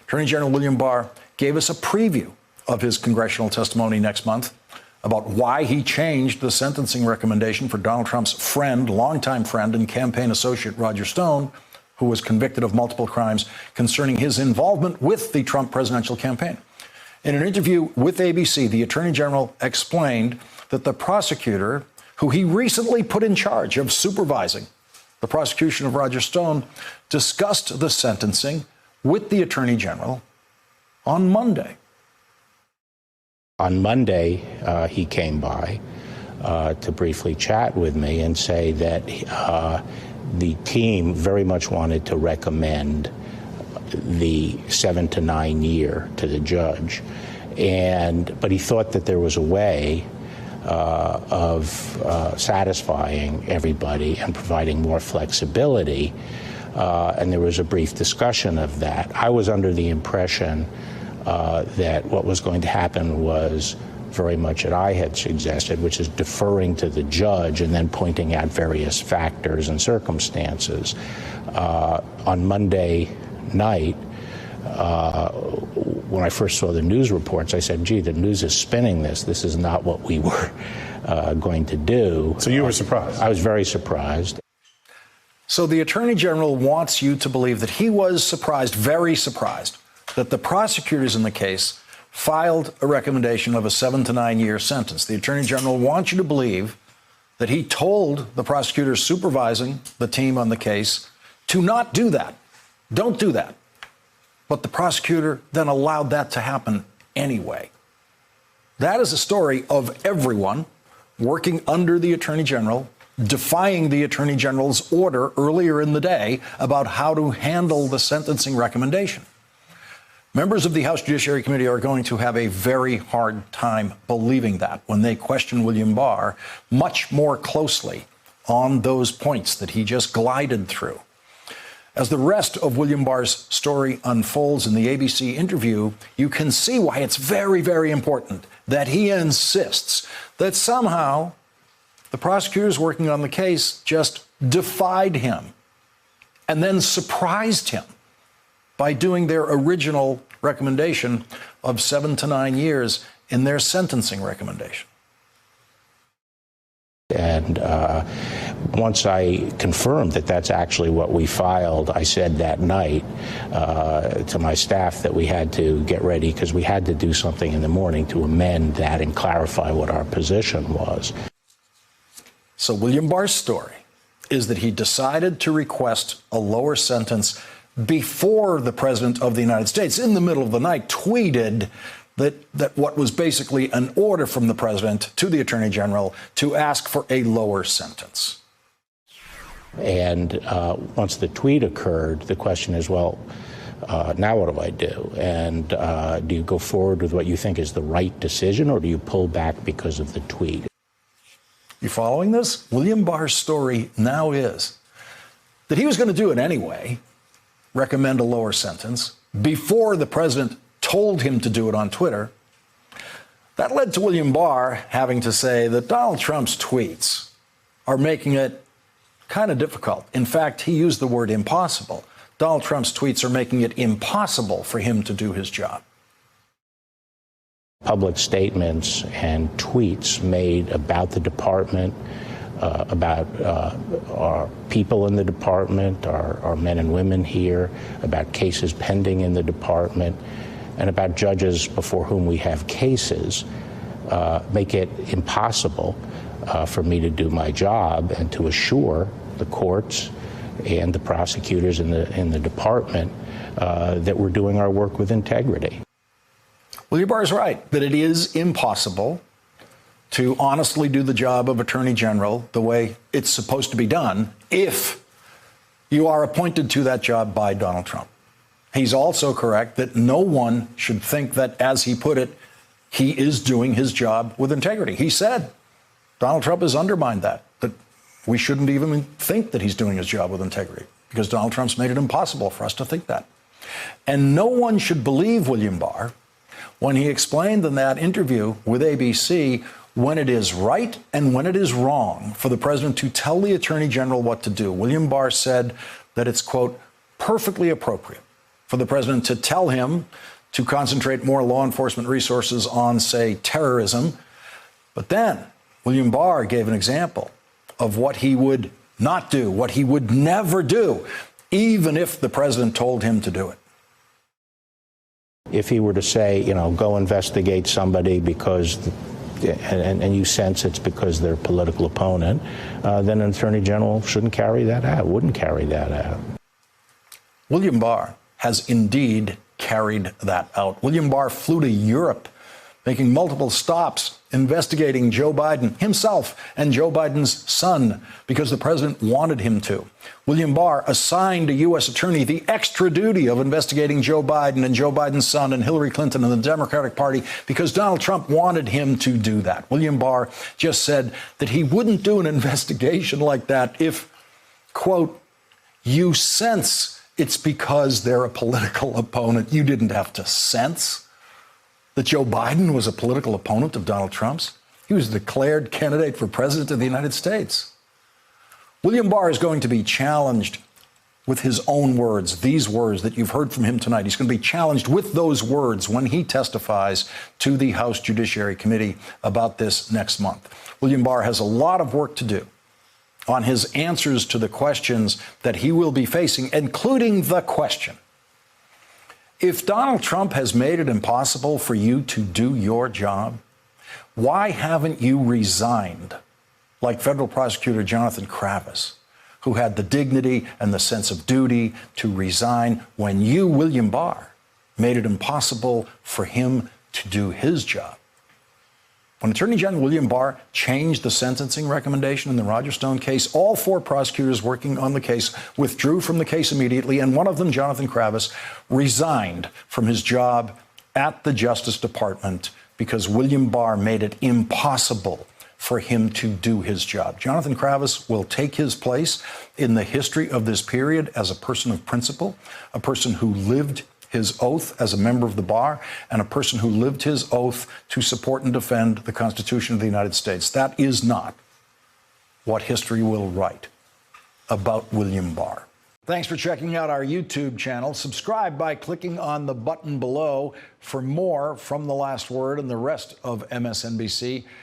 Attorney General William Barr gave us a preview of his congressional testimony next month about why he changed the sentencing recommendation for Donald Trump's friend, longtime friend and campaign associate Roger Stone, who was convicted of multiple crimes concerning his involvement with the Trump presidential campaign. In an interview with ABC, the Attorney General explained that the prosecutor, who he recently put in charge of supervising the prosecution of Roger Stone, discussed the sentencing with the Attorney General on Monday. On Monday, he came by to briefly chat with me and say that the team very much wanted to recommend the 7 to 9 year to the judge, but he thought that there was a way of satisfying everybody and providing more flexibility, and there was a brief discussion of that. I was under the impression that what was going to happen was very much what I had suggested, which is deferring to the judge and then pointing out various factors and circumstances. On Monday night, when I first saw the news reports, I said, gee, the news is spinning this. This is not what we were going to do. So you were surprised? I was very surprised. So the Attorney General wants you to believe that he was surprised, very surprised, that the prosecutors in the case filed a recommendation of a 7 to 9 year sentence. The Attorney General wants you to believe that he told the prosecutors supervising the team on the case to not do that. Don't do that. But the prosecutor then allowed that to happen anyway. That is a story of everyone working under the Attorney General, defying the Attorney General's order earlier in the day about how to handle the sentencing recommendation. Members of the House Judiciary Committee are going to have a very hard time believing that when they question William Barr much more closely on those points that he just glided through. As the rest of William Barr's story unfolds in the ABC interview, you can see why it's very, very important that he insists that somehow the prosecutors working on the case just defied him and then surprised him by doing their original recommendation of 7 to 9 years in their sentencing recommendation. And once I confirmed that that's actually what we filed, I said that night to my staff that we had to get ready because we had to do something in the morning to amend that and clarify what our position was. So William Barr's story is that he decided to request a lower sentence before the President of the United States, in the middle of the night, tweeted that what was basically an order from the President to the Attorney General to ask for a lower sentence. And once the tweet occurred, the question is, well, now what do I do? And do you go forward with what you think is the right decision, or do you pull back because of the tweet? You following this? William Barr's story now is that he was going to do it anyway, recommend a lower sentence, before the President told him to do it on Twitter. That led to William Barr having to say that Donald Trump's tweets are making it kind of difficult. In fact, he used the word impossible. Donald Trump's tweets are making it impossible for him to do his job. Public statements and tweets made about the department, about our people in the department, our men and women here, about cases pending in the department, and about judges before whom we have cases, make it impossible for me to do my job and to assure the courts and the prosecutors in the department that we're doing our work with integrity. William Barr is right that it is impossible to honestly do the job of Attorney General the way it's supposed to be done if you are appointed to that job by Donald Trump. He's also correct that no one should think that, as he put it, he is doing his job with integrity. He said Donald Trump has undermined that we shouldn't even think that he's doing his job with integrity because Donald Trump's made it impossible for us to think that. And no one should believe William Barr when he explained in that interview with ABC when it is right and when it is wrong for the president to tell the Attorney General what to do. William Barr said that it's, quote, perfectly appropriate for the president to tell him to concentrate more law enforcement resources on, say, terrorism. But then William Barr gave an example of what he would not do, what he would never do, even if the president told him to do it. If he were to say, go investigate somebody because, and you sense it's because they're a political opponent, then an attorney general shouldn't carry that out, wouldn't carry that out. William Barr has indeed carried that out. William Barr flew to Europe, making multiple stops, investigating Joe Biden himself and Joe Biden's son because the president wanted him to. William Barr assigned a U.S. attorney the extra duty of investigating Joe Biden and Joe Biden's son and Hillary Clinton and the Democratic Party because Donald Trump wanted him to do that. William Barr just said that he wouldn't do an investigation like that if, quote, you sense it's because they're a political opponent. You didn't have to sense that Joe Biden was a political opponent of Donald Trump's. He was a declared candidate for president of the United States. William Barr is going to be challenged with his own words, these words that you've heard from him tonight. He's going to be challenged with those words when he testifies to the House Judiciary Committee about this next month. William Barr has a lot of work to do on his answers to the questions that he will be facing, including the question: if Donald Trump has made it impossible for you to do your job, why haven't you resigned like federal prosecutor Jonathan Kravis, who had the dignity and the sense of duty to resign when you, William Barr, made it impossible for him to do his job? When Attorney General William Barr changed the sentencing recommendation in the Roger Stone case, all four prosecutors working on the case withdrew from the case immediately, and one of them, Jonathan Kravis, resigned from his job at the Justice Department because William Barr made it impossible for him to do his job. Jonathan Kravis will take his place in the history of this period as a person of principle, a person who lived his oath as a member of the bar, and a person who lived his oath to support and defend the Constitution of the United States. That is not what history will write about William Barr. Thanks for checking out our YouTube channel. Subscribe by clicking on the button below for more from The Last Word and the rest of MSNBC.